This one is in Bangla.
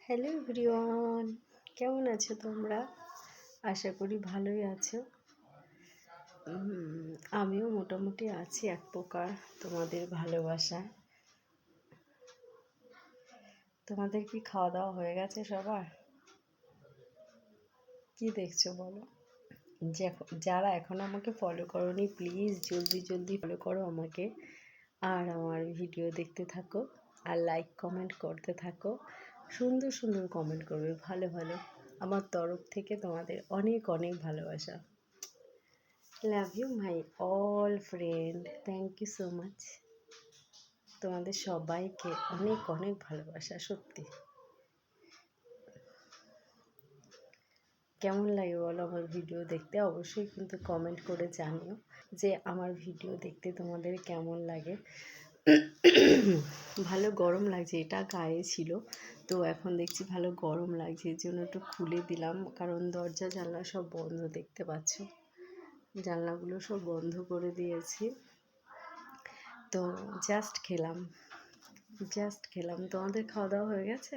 হ্যালো এভরিওয়ান, কেমন আছো তোমরা? আশা করি ভালোই আছো। আমিও মোটামুটি আছি এক প্রকার তোমাদের ভালোবাসায়। তোমাদের কি খাওয়া দাওয়া হয়ে গেছে সবার? কি দেখছো বলো? যারা এখন আমাকে ফলো করোনি, প্লিজ জলদি জলদি ফলো করো আমাকে, আর আমার ভিডিও দেখতে থাকো, আর লাইক কমেন্ট করতে থাকো। সুন্দর সুন্দর কমেন্ট করবে, ভালো ভালো। আমার তরফ থেকে তোমাদের অনেক অনেক ভালোবাসা। Love you my all friend, thank you so much. তোমাদের সবাইকে অনেক অনেক ভালোবাসা। সত্যি কেমন লাগে বলো আমার ভিডিও দেখতে? অবশ্যই কিন্তু কমেন্ট করে জানিও যে আমার ভিডিও দেখতে তোমাদের কেমন লাগে। ভালো গরম লাগছে, এটা গায়ে ছিল তো এখন দেখছি ভালো গরম লাগছে, এর জন্য একটু খুলে দিলাম, কারণ দরজা জানলা সব বন্ধ, দেখতে পাচ্ছ জানলাগুলো সব বন্ধ করে দিয়েছি। তো জাস্ট খেলাম। তোমাদের খাওয়া দাওয়া হয়ে গেছে?